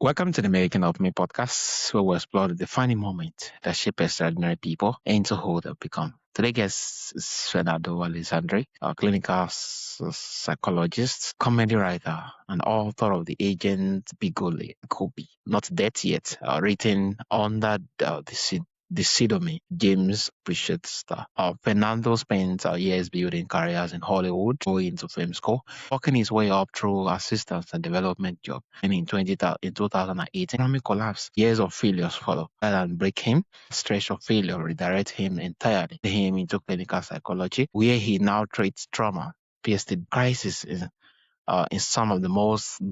Welcome to the Making of Me podcast, where we explore the defining moment that shape extraordinary people into who they've become. Today's guest is Fernando Alessandri, a clinical psychologist, comedy writer, and author of The Agent Bigoli, Kobe, Not Dead Yet, written under the pseudonym James Pritchard Star. Fernando spent years building careers in Hollywood, going to film school, working his way up through assistance and development job. And in 2018, economic collapse, years of failures follow. Rather than break him, stretch of failure redirect him entirely, him into clinical psychology, where he now treats trauma, PTSD crisis in some of the most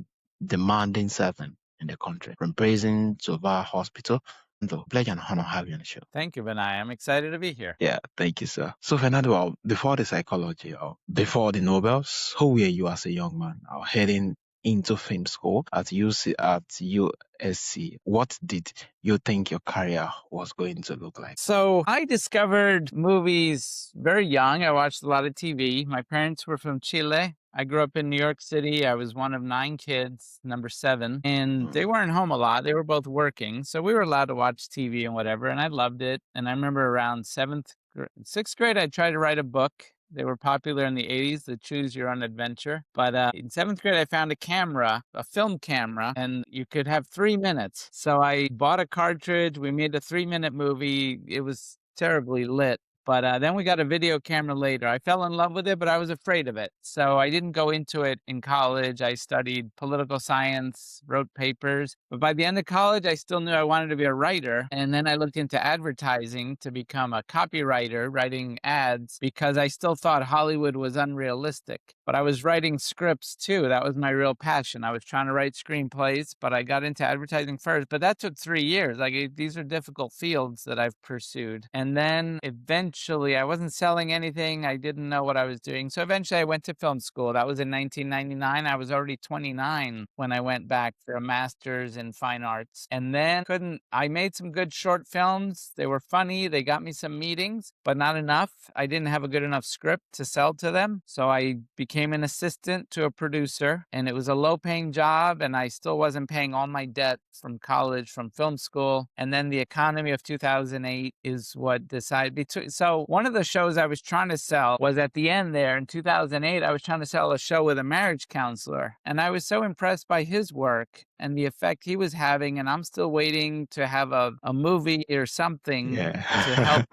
demanding settings in the country, from prison to VA hospital. So, pleasure and honor having you on the show. Thank you, Benai. I'm excited to be here. Yeah, thank you, sir. So, Fernando, before the psychology, before the Nobels, who were you as a young man, heading into film school at USC? What did you think your career was going to look like? So I discovered movies very young. I watched a lot of TV. My parents were from Chile. I grew up in New York City. I was one of 9 kids, number 7, and they weren't home a lot. They were both working. So we were allowed to watch TV and whatever, and I loved it. And I remember around 6th grade, I tried to write a book. They were popular in the 80s, the Choose Your Own Adventure. But in 7th grade, I found a camera, a film camera, and you could have 3 minutes. So I bought a cartridge. We made a 3-minute movie. It was terribly lit. But then we got a video camera later. I fell in love with it, but I was afraid of it. So I didn't go into it in college. I studied political science, wrote papers. But by the end of college, I still knew I wanted to be a writer. And then I looked into advertising to become a copywriter, writing ads, because I still thought Hollywood was unrealistic. But I was writing scripts too. That was my real passion. I was trying to write screenplays, but I got into advertising first. But that took 3 years. These are difficult fields that I've pursued. And then eventually, I wasn't selling anything. I didn't know what I was doing. So eventually I went to film school. That was in 1999. I was already 29 when I went back for a master's in fine arts. And then I made some good short films. They were funny. They got me some meetings, but not enough. I didn't have a good enough script to sell to them. So I became an assistant to a producer, and it was a low paying job. And I still wasn't paying all my debt from college, from film school. And then the economy of 2008 is what decided. So one of the shows I was trying to sell was at the end there in 2008, I was trying to sell a show with a marriage counselor. And I was so impressed by his work and the effect he was having. And I'm still waiting to have a movie or something to help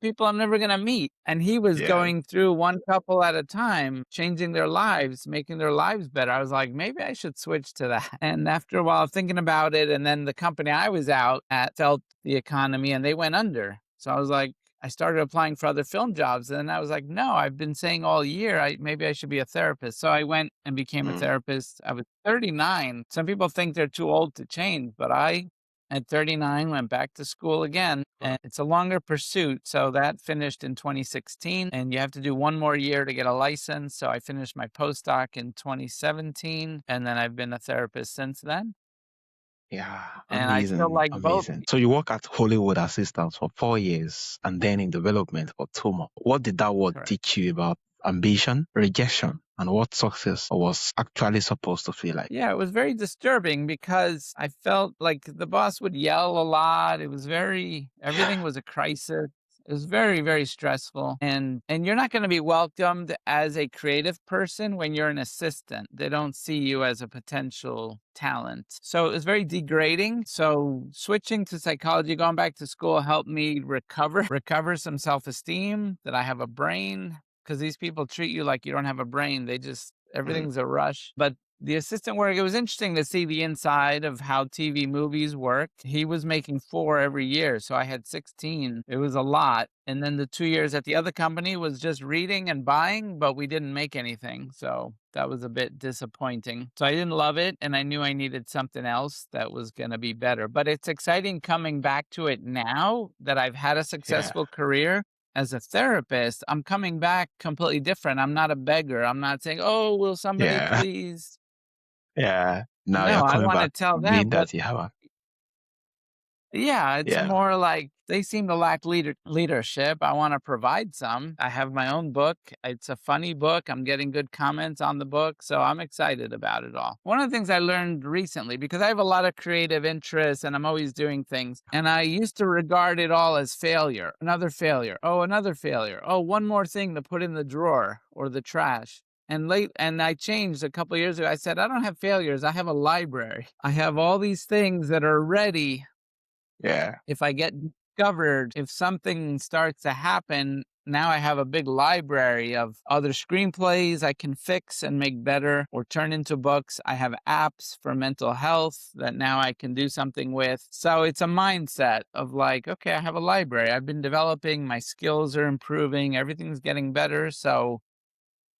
people I'm never going to meet. And he was going through one couple at a time, changing their lives, making their lives better. I was like, maybe I should switch to that. And after a while thinking about it, and then the company I was out at felt the economy and they went under. So I was like, I started applying for other film jobs. And then I was like, no, I've been saying all year, maybe I should be a therapist. So I went and became a therapist. I was 39. Some people think they're too old to change, but I, at 39, went back to school again. And it's a longer pursuit. So that finished in 2016. And you have to do one more year to get a license. So I finished my postdoc in 2017. And then I've been a therapist since then. Yeah, And I still like both. amazing. So you work at Hollywood Assistance for 4 years and then in development for 2 more. What did that word Correct. teach you about ambition, rejection, and what success was actually supposed to feel like? Yeah, it was very disturbing because I felt like the boss would yell a lot. It was everything was a crisis. It was very, very stressful. And you're not going to be welcomed as a creative person when you're an assistant. They don't see you as a potential talent. So it was very degrading. So switching to psychology, going back to school helped me recover some self-esteem, that I have a brain, because these people treat you like you don't have a brain. Everything's a rush. But the assistant work, it was interesting to see the inside of how TV movies work. He was making 4 every year, so I had 16. It was a lot. And then the 2 years at the other company was just reading and buying, but we didn't make anything. So that was a bit disappointing. So I didn't love it, and I knew I needed something else that was going to be better. But it's exciting coming back to it now that I've had a successful career. As a therapist, I'm coming back completely different. I'm not a beggar. I'm not saying, oh, will somebody please? Yeah. Now No, you're I coming want to back tell them being what. that you have a Yeah, it's more like they seem to lack leadership. I want to provide some. I have my own book. It's a funny book. I'm getting good comments on the book. So I'm excited about it all. One of the things I learned recently, because I have a lot of creative interests and I'm always doing things, and I used to regard it all as failure, another failure. Oh, another failure. Oh, one more thing to put in the drawer or the trash. And I changed a couple of years ago. I said, I don't have failures. I have a library. I have all these things that are ready. Yeah. If I get discovered, if something starts to happen, now I have a big library of other screenplays I can fix and make better or turn into books. I have apps for mental health that now I can do something with. So it's a mindset of like, okay, I have a library. I've been developing, my skills are improving, everything's getting better. So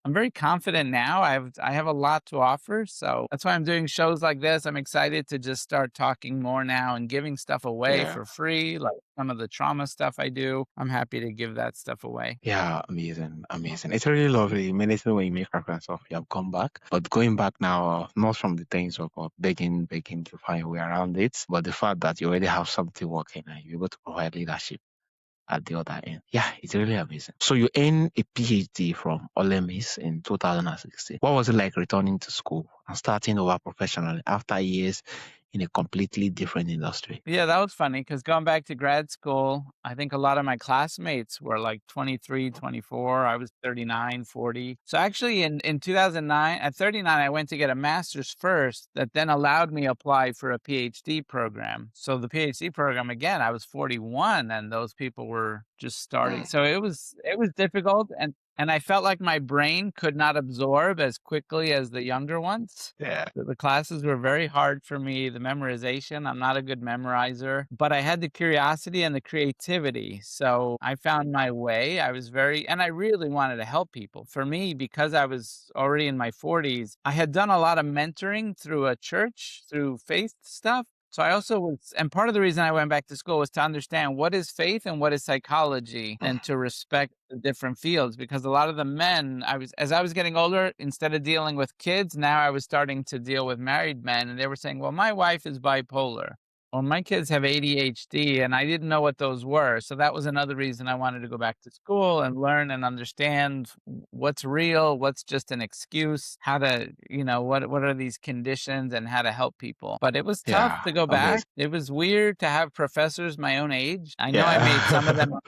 I'm very confident now. I have a lot to offer. So that's why I'm doing shows like this. I'm excited to just start talking more now and giving stuff away Yeah. for free, like some of the trauma stuff I do. I'm happy to give that stuff away. Yeah, amazing, amazing. It's really lovely. Immediately when you make reference of you have come back, but going back now, not from the things of begging to find a way around it, but the fact that you already have something working and you're able to provide leadership at the other end. Yeah, it's really amazing. So you earned a PhD from Olemis in 2016. What was it like returning to school and starting over professionally after years in a completely different industry? Yeah, that was funny because going back to grad school, I think a lot of my classmates were like 23, 24. I was 39, 40. So actually in 2009, at 39, I went to get a master's first that then allowed me apply for a PhD program. So the PhD program, again, I was 41 and those people were just starting. Mm. So it was difficult and I felt like my brain could not absorb as quickly as the younger ones. Yeah. The classes were very hard for me, the memorization, I'm not a good memorizer, but I had the curiosity and the creativity. So I found my way. And I really wanted to help people. For me, because I was already in my 40s, I had done a lot of mentoring through a church, through faith stuff. So I also was, and part of the reason I went back to school was to understand what is faith and what is psychology Mm. and to respect the different fields because a lot of the men as I was getting older, instead of dealing with kids, now I was starting to deal with married men and they were saying, well, my wife is bipolar or my kids have ADHD and I didn't know what those were. So that was another reason I wanted to go back to school and learn and understand what's real, what's just an excuse, how to, what are these conditions and how to help people. But it was tough Yeah, to go back. amazing. It was weird to have professors my own age. I know Yeah.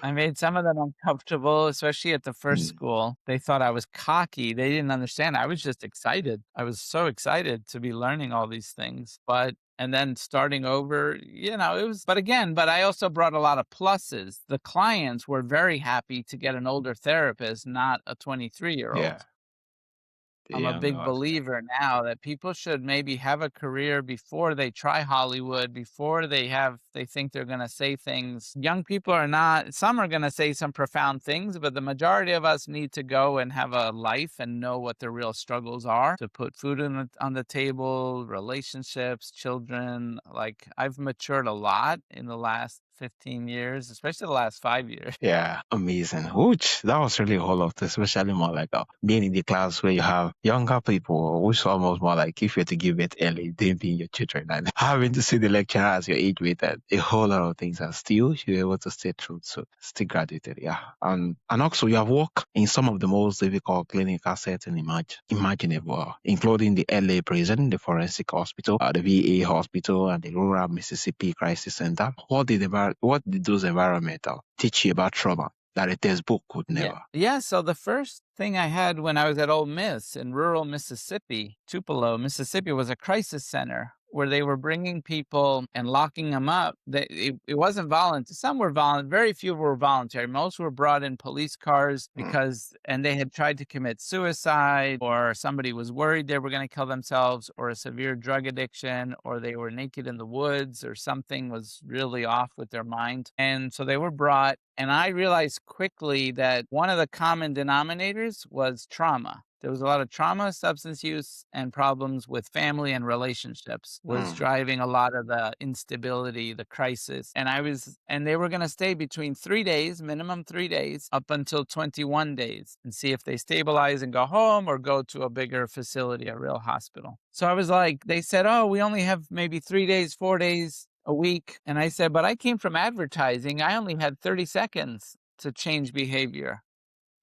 I made some of them uncomfortable, especially at the first Mm. school. They thought I was cocky. They didn't understand. I was just excited. I was so excited to be learning all these things. And then starting over, but I also brought a lot of pluses. The clients were very happy to get an older therapist, not a 23-year-old. Yeah. I'm a Yeah, big no, yeah. believer now that people should maybe have a career before they try Hollywood, before they think they're going to say things. Young people are not, some are going to say some profound things, but the majority of us need to go and have a life and know what their real struggles are to put food on the table, relationships, children. Like I've matured a lot in the last 15 years, especially the last 5 years. Yeah, amazing. Which that was really a whole lot, especially more like being in the class where you have younger people, which is almost more like if you had to give it early, they being your children and having to see the lecturer as your age with a whole lot of things and still you're able to stay true. So still graduated, yeah. And also you have worked in some of the most difficult clinical settings imaginable, including the LA prison, the forensic hospital, the VA hospital, and the rural Mississippi crisis center. What did those environmental teach you about trauma that a textbook could Yeah. never? Yeah. So the first thing I had when I was at Ole Miss in rural Mississippi, Tupelo, Mississippi, was a crisis center where they were bringing people and locking them up. It wasn't voluntary. Some were voluntary. Very few were voluntary. Most were brought in police cars Mm. and they had tried to commit suicide or somebody was worried they were going to kill themselves or a severe drug addiction or they were naked in the woods or something was really off with their mind. And so they were brought. And I realized quickly that one of the common denominators was trauma. There was a lot of trauma, substance use, and problems with family and relationships was Mm. driving a lot of the instability, the crisis. And they were going to stay between 3 days, minimum 3 days, up until 21 days and see if they stabilize and go home or go to a bigger facility, a real hospital. So I was like, they said, oh, we only have maybe 3 days, 4 days. a week. And I said, but I came from advertising. I only had 30 seconds to change behavior.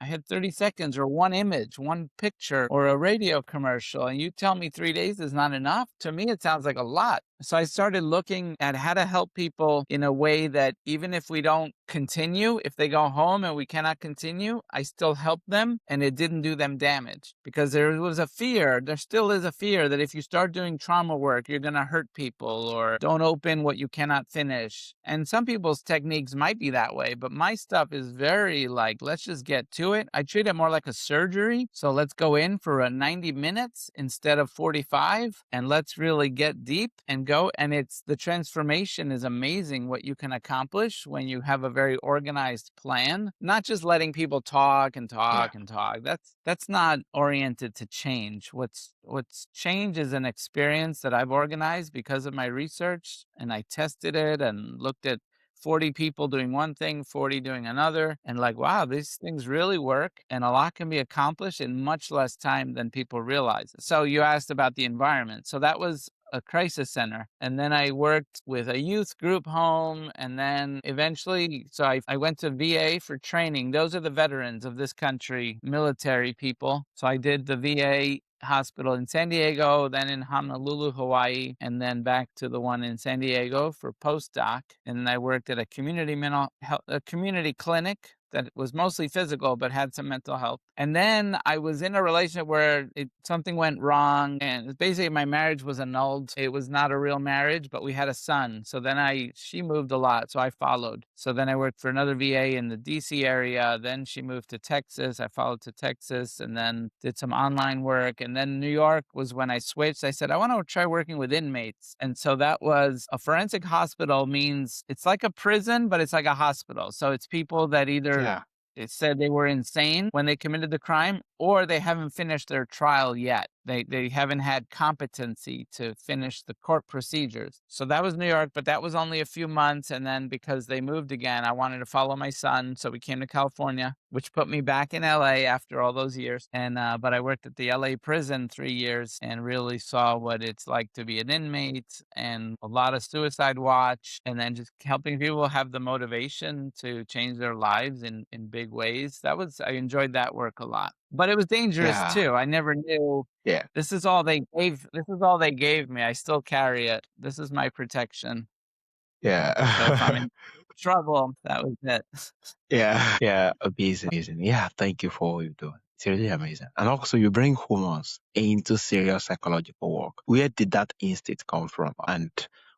I had 30 seconds or one image, one picture, or a radio commercial, and you tell me 3 days is not enough? To me, it sounds like a lot. So I started looking at how to help people in a way that even if we don't continue, if they go home and we cannot continue, I still help them and it didn't do them damage. Because there was a fear, there still is a fear that if you start doing trauma work, you're going to hurt people or don't open what you cannot finish. And some people's techniques might be that way, but my stuff is very like, let's just get to it. I treat it more like a surgery. So let's go in for a 90 minutes instead of 45 and let's really get deep and go. And it's the transformation is amazing what you can accomplish when you have a very organized plan, not just letting people talk and Yeah. talk and talk. That's not oriented to change. What's change is an experience that I've organized because of my research, and I tested it and looked at 40 people doing one thing, 40 doing another, and like, wow, these things really work and a lot can be accomplished in much less time than people realize. So you asked about the environment. So that was a crisis center. And then I worked with a youth group home. And then eventually, so I went to VA for training. Those are the veterans of this country, military people. So I did the VA hospital in San Diego, then in Honolulu, Hawaii, and then back to the one in San Diego for postdoc. And then I worked at a community mental health, a community clinic that was mostly physical, but had some mental health. And then I was in a relationship where something went wrong, and basically my marriage was annulled. It was not a real marriage, but we had a son. So then she moved a lot, so I followed. So then I worked for another VA in the DC area. Then she moved to Texas. I followed to Texas, and then did some online work. And then New York was when I switched. I said, I want to try working with inmates. And so that was a forensic hospital means it's like a prison, but it's like a hospital. So it's people that either Yeah. it said they were insane when they committed the crime, or they haven't finished their trial yet. They haven't had competency to finish the court procedures. So that was New York, but that was only a few months. And then because they moved again, I wanted to follow my son. So we came to California, which put me back in LA after all those years. And but I worked at the LA prison 3 years and really saw what it's like to be an inmate and a lot of suicide watch, and then just helping people have the motivation to change their lives in big ways. I enjoyed that work a lot. But it was dangerous Yeah. too. I never knew Yeah. this is all they gave me. I still carry it. This is my protection. So if I'm Yeah. in trouble, that was it. Yeah. Yeah. Amazing. Amazing. Yeah. Thank you for what you're doing. It's really amazing. And also, you bring humans into serious psychological work. Where did that instinct come from? And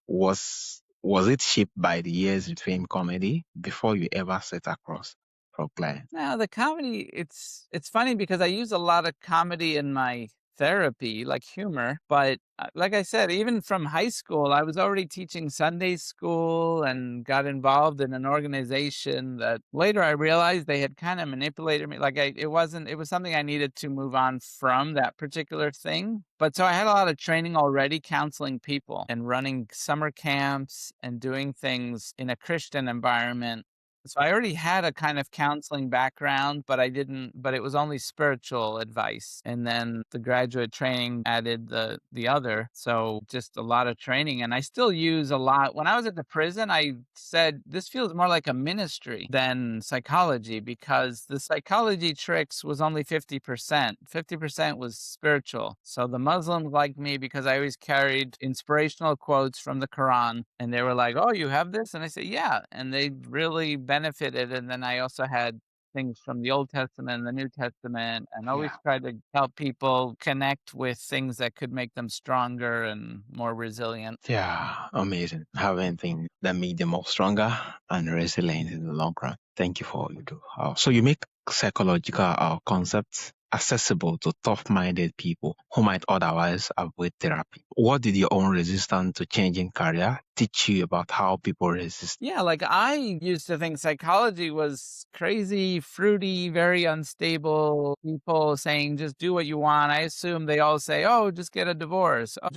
was it shaped by the years between comedy before you ever set across for clients? Now the comedy, it's funny because I use a lot of comedy in my therapy, like humor. But like I said, even from high school, I was already teaching Sunday school and got involved in an organization that later I realized they had kind of manipulated me. Like it was something I needed to move on from that particular thing. But so I had a lot of training already counseling people and running summer camps and doing things in a Christian environment. So I already had a kind of counseling background, but it was only spiritual advice. And then the graduate training added the other. So just a lot of training. And I still use a lot. When I was at the prison, I said, this feels more like a ministry than psychology, because the psychology tricks was only 50%. 50% was spiritual. So the Muslims liked me because I always carried inspirational quotes from the Quran. And they were like, oh, you have this? And I said, yeah. And they really benefited. And then I also had things from the Old Testament and the New Testament, and Yeah. always tried to help people connect with things that could make them stronger and more resilient. Yeah, amazing. Having things that make them more stronger and resilient in the long run. Thank you for what you do. So you make psychological concepts accessible to tough-minded people who might otherwise avoid therapy. What did your own resistance to changing career teach you about how people resist? Yeah, like I used to think psychology was crazy, fruity, very unstable. People saying just do what you want. I assume they all say, oh, just get a divorce. Oh,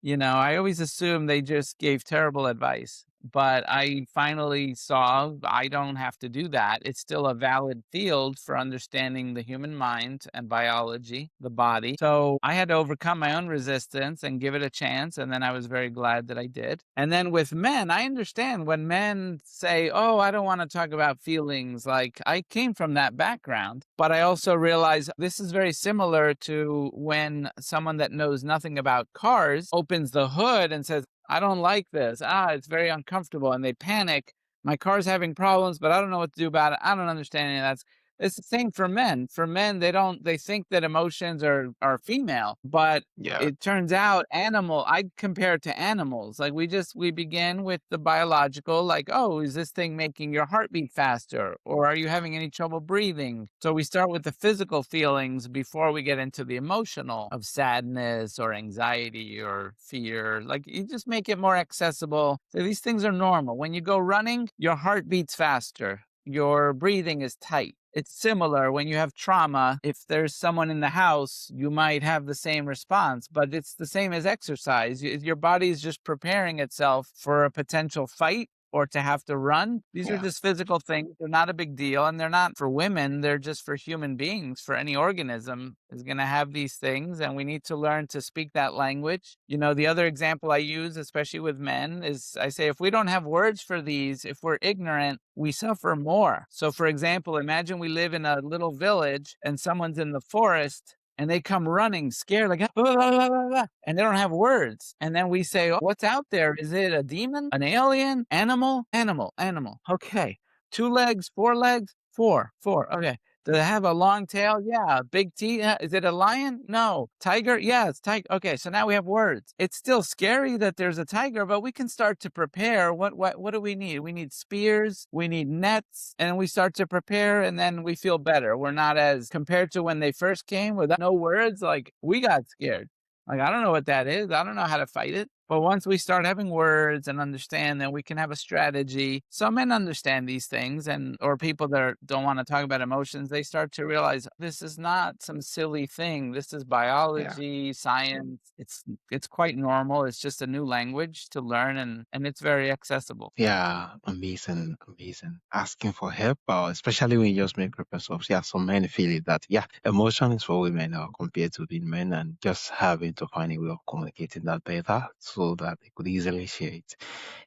I always assumed they just gave terrible advice. but I finally saw I don't have to do that. It's still a valid field for understanding the human mind and biology, the body. So I had to overcome my own resistance and give it a chance. And then I was very glad that I did. And then with men, I understand when men say, oh, I don't want to talk about feelings. Like I came from that background, but I also realize this is very similar to when someone that knows nothing about cars opens the hood and says, I don't like this. It's very uncomfortable. And they panic. My car's having problems, but I don't know what to do about it. I don't understand any of that. It's the same for men. For men, they think that emotions are female, but Yeah. it turns out I compare it to animals. Like we begin with the biological, like, oh, is this thing making your heart beat faster? Or are you having any trouble breathing? So we start with the physical feelings before we get into the emotional of sadness or anxiety or fear. Like you just make it more accessible. So these things are normal. When you go running, your heart beats faster. Your breathing is tight. It's similar when you have trauma. If there's someone in the house, you might have the same response, but it's the same as exercise. Your body is just preparing itself for a potential fight or to have to run. These are Yeah. just physical things. They're not a big deal. And they're not for women. They're just for human beings. For any organism is going to have these things. And we need to learn to speak that language. You know, the other example I use, especially with men, is I say, if we don't have words for these, if we're ignorant, we suffer more. So for example, imagine we live in a little village and someone's in the forest and they come running scared, like, "Ah, ah, ah, ah, ah," and they don't have words. And then we say, "Oh, what's out there? Is it a demon, an alien, animal, animal, animal?" Okay. 2 legs, 4 legs, four. Okay. Does it have a long tail? Yeah. Big teeth? Yeah. Is it a lion? No. Tiger? Yeah, it's tiger. Okay. So now we have words. It's still scary that there's a tiger, but we can start to prepare. What do we need? We need spears. We need nets. And we start to prepare and then we feel better. We're not as compared to when they first came without no words. Like we got scared. Like, I don't know what that is. I don't know how to fight it. But once we start having words and understand, then we can have a strategy. Some men understand these things or people that don't want to talk about emotions, they start to realize this is not some silly thing. This is Yeah. biology, science. It's quite normal. It's just a new language to learn and it's very accessible. Yeah, amazing, amazing. Asking for help, especially when you just make reference of, yeah, some men feel it that, yeah, emotion is for women compared to being men, and just having to find a way of communicating that better so that they could easily share it.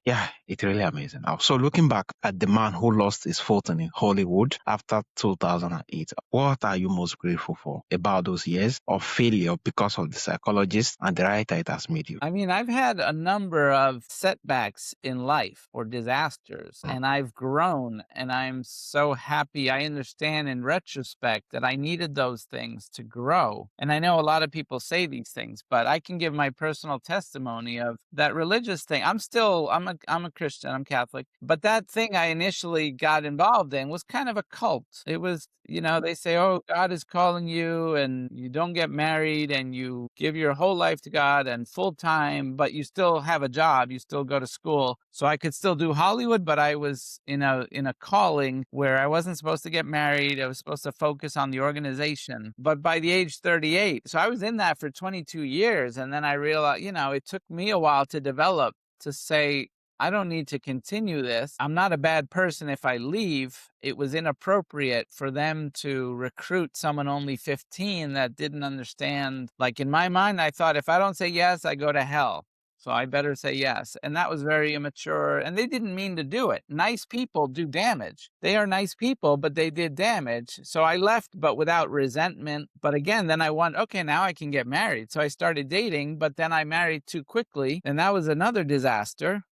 Yeah, it's really amazing. Now, so looking back at the man who lost his fortune in Hollywood after 2008, what are you most grateful for about those years of failure because of the psychologist and the writer it has made you? I mean, I've had a number of setbacks in life or disasters, Mm. and I've grown, and I'm so happy. I understand in retrospect that I needed those things to grow. And I know a lot of people say these things, but I can give my personal testimony of that religious thing. I'm a Christian, I'm Catholic, but that thing I initially got involved in was kind of a cult. It was, they say, oh, God is calling you, and you don't get married, and you give your whole life to God and full time, but you still have a job, you still go to school. So I could still do Hollywood, but I was in a calling where I wasn't supposed to get married. I was supposed to focus on the organization. But by the age 38, so I was in that for 22 years. And then I realized, it took me a while to develop to say, I don't need to continue this. I'm not a bad person if I leave. It was inappropriate for them to recruit someone only 15 that didn't understand. Like in my mind, I thought if I don't say yes, I go to hell. So I better say yes. And that was very immature. And they didn't mean to do it. Nice people do damage. They are nice people, but they did damage. So I left, but without resentment. But again, then I went, okay, now I can get married. So I started dating, but then I married too quickly. And that was another disaster.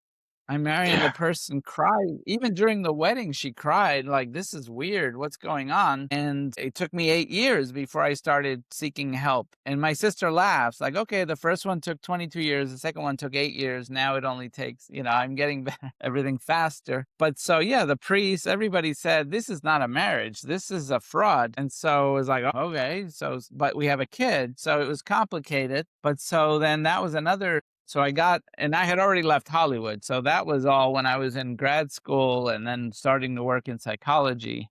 I'm marrying the Yeah. person cried. Even during the wedding, she cried, like, this is weird. What's going on? And it took me 8 years before I started seeking help. And my sister laughs, like, okay, the first one took 22 years. The second one took 8 years. Now it only takes, I'm getting everything faster. But so, yeah, the priest, everybody said, this is not a marriage. This is a fraud. And so it was like, okay, but we have a kid. So it was complicated. But so then that was another. So and I had already left Hollywood. So that was all when I was in grad school and then starting to work in psychology.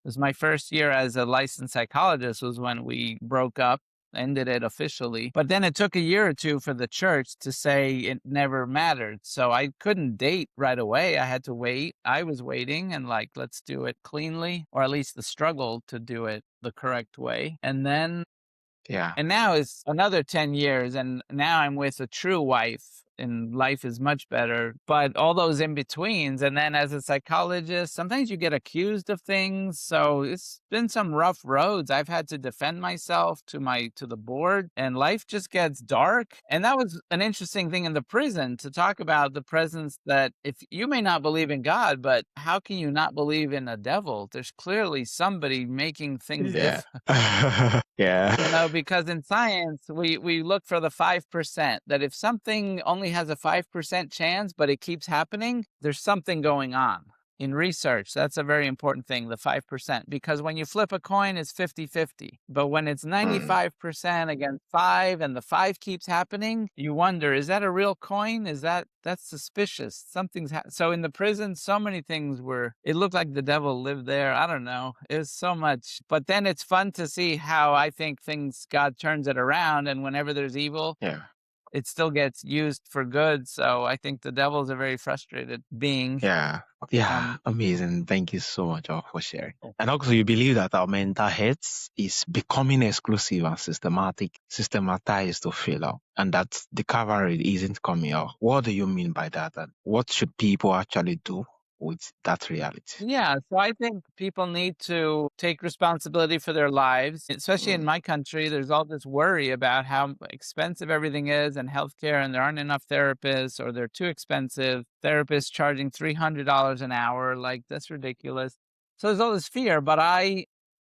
It was my first year as a licensed psychologist was when we broke up. ended it officially. But then it took a year or two for the church to say it never mattered. So I couldn't date right away. I had to wait. I was waiting and like, let's do it cleanly, or at least the struggle to do it the correct way. Yeah. And now it's another 10 years, and now I'm with a true wife, and life is much better. But all those in betweens, and then as a psychologist, sometimes you get accused of things. So it's been some rough roads. I've had to defend myself to the board, and life just gets dark. And that was an interesting thing in the prison to talk about the presence that if you may not believe in God, but how can you not believe in a devil? There's clearly somebody making things Yeah. different. Yeah. Because in science, we look for the 5%, that if something only has a 5% chance, but it keeps happening, there's something going on. In research, that's a very important thing, the 5%, because when you flip a coin, it's 50-50. But when it's 95% against 5 and the 5 keeps happening, you wonder, is that a real coin? That's suspicious. So in the prison, so many things it looked like the devil lived there. I don't know. It was so much. But then it's fun to see how I think God turns it around. And whenever there's evil, Yeah. it still gets used for good. So I think the devil's a very frustrated being. Yeah. Yeah. Amazing. Thank you so much for sharing. And also, you believe that our mental health is becoming exclusive and systematized to failure, and that the coverage isn't coming out. What do you mean by that? And what should people actually do with that reality? Yeah, so I think people need to take responsibility for their lives, especially in my country. There's all this worry about how expensive everything is and healthcare, and there aren't enough therapists, or they're too expensive. Therapists charging $300 an hour, like that's ridiculous. So there's all this fear, but I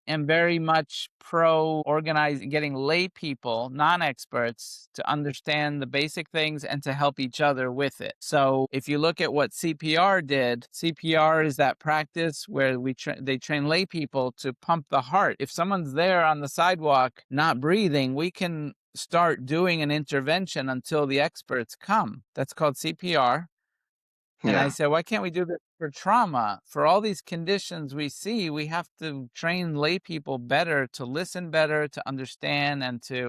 am very much pro organizing, getting lay people, non-experts, to understand the basic things and to help each other with it. So if you look at what CPR did, CPR is that practice where they train lay people to pump the heart. If someone's there on the sidewalk not breathing, we can start doing an intervention until the experts come. That's called CPR. And I Yeah. said, why can't we do this for trauma? For all these conditions we see, we have to train lay people better, to listen better, to understand,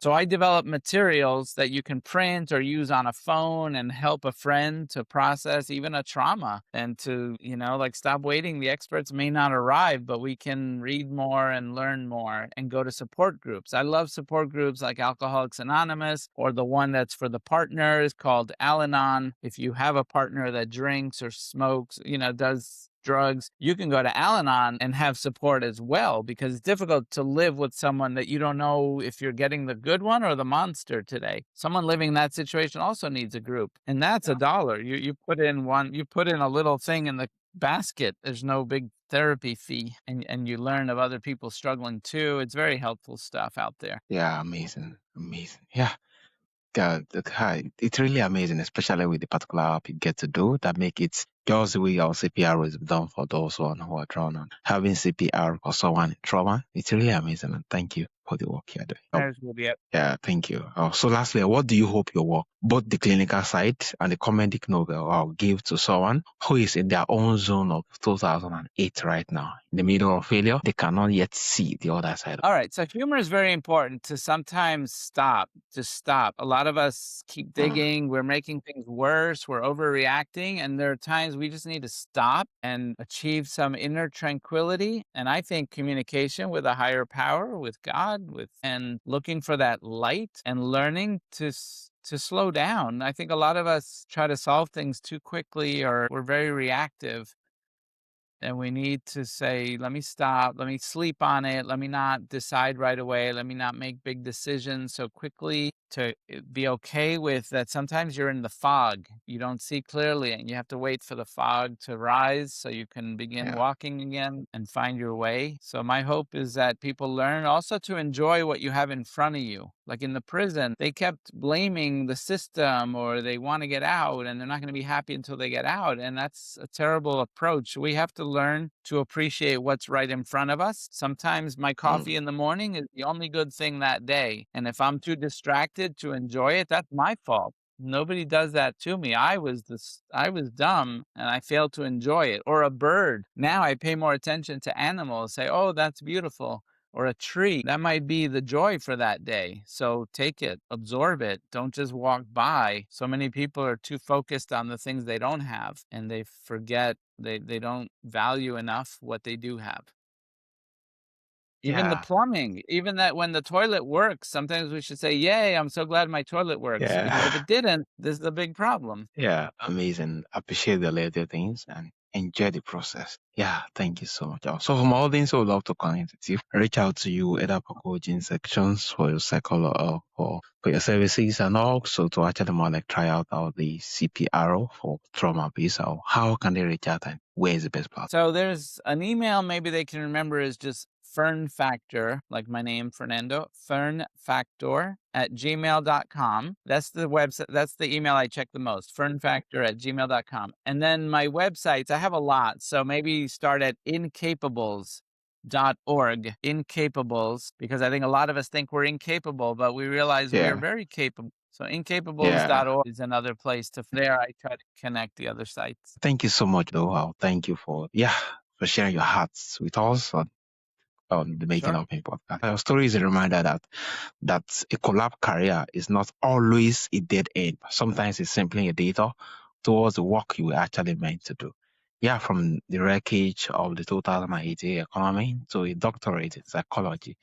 So I developed materials that you can print or use on a phone and help a friend to process even a trauma, and to, like, stop waiting. The experts may not arrive, but we can read more and learn more and go to support groups. I love support groups like Alcoholics Anonymous, or the one that's for the partners called Al-Anon. If you have a partner that drinks or smokes, does drugs, you can go to Al-Anon and have support as well, because it's difficult to live with someone that you don't know if you're getting the good one or the monster today. Someone living in that situation also needs a group, and that's $1. You put in a little thing in the basket. There's no big therapy fee, and you learn of other people struggling too. It's very helpful stuff out there. Yeah. Amazing. Amazing. Yeah. It's really amazing, especially with the particular app you get to do that make it just the way our CPR is done for those who are drowning. Having CPR for someone in trauma, it's really amazing. And thank you for the work you're doing. There's will be it. Yeah, thank you. So lastly, what do you hope your work, both the clinical side and the comedic novel, give to someone who is in their own zone of 2008 right now, in the middle of failure? They cannot yet see the other side. All right. So humor is very important, to sometimes stop. A lot of us keep digging. We're making things worse. We're overreacting. And there are times we just need to stop and achieve some inner tranquility. And I think communication with a higher power, with God, and looking for that light and learning to slow down. I think a lot of us try to solve things too quickly, or we're very reactive. And we need to say, let me stop, let me sleep on it, let me not decide right away, let me not make big decisions so quickly, to be okay with that. Sometimes you're in the fog, you don't see clearly, and you have to wait for the fog to rise so you can begin walking again and find your way. So my hope is that people learn also to enjoy what you have in front of you. Like in the prison, they kept blaming the system, or they want to get out and they're not going to be happy until they get out. And that's a terrible approach. We have to learn to appreciate what's right in front of us. Sometimes my coffee in the morning is the only good thing that day. And if I'm too distracted to enjoy it, that's my fault. Nobody does that to me. I was dumb and I failed to enjoy it. Or a bird. Now I pay more attention to animals. Say, oh, that's beautiful. or a tree. That might be the joy for that day. So take it, absorb it. Don't just walk by. So many people are too focused on the things they don't have, and they forget they don't value enough what they do have. Even the Yeah. plumbing, even that when the toilet works, sometimes we should say, "Yay, I'm so glad my toilet works," because if Yeah. it didn't, this is a big problem. Yeah. Amazing. Appreciate the little things and enjoy the process. Yeah. Thank you so much. So from all things, I would love to connect with you. Reach out to you either for coaching sections for your psychology for your services and also to actually more like try out the CPRO for trauma piece. Or how can they reach out and where is the best platform? So there's an email maybe they can remember is just Fern Factor, like my name, Fernando, fernfactor@gmail.com. That's the website. That's the email I check the most, fernfactor@gmail.com. And then my websites, I have a lot. So maybe start at incapables.org, incapables, because I think a lot of us think we're incapable, but we realize we are Yeah. very capable. So Yeah. incapables.org is another place to, there I try to connect the other sites. Thank you so much, though. Thank you for sharing your hearts with us on the making Sure. of my podcast. Your story is a reminder that a collab career is not always a dead end. Sometimes it's simply a detour towards the work you were actually meant to do. Yeah, from the wreckage of the 2018 economy to a doctorate in psychology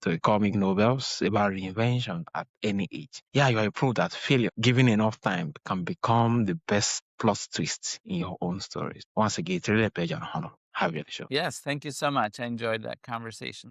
to economic novels about reinvention at any age. Yeah, you are proof that failure, given enough time, can become the best plot twist in your own stories. Once again, it's really a pleasure and honor. Have you on the show. Yes, thank you so much. I enjoyed that conversation.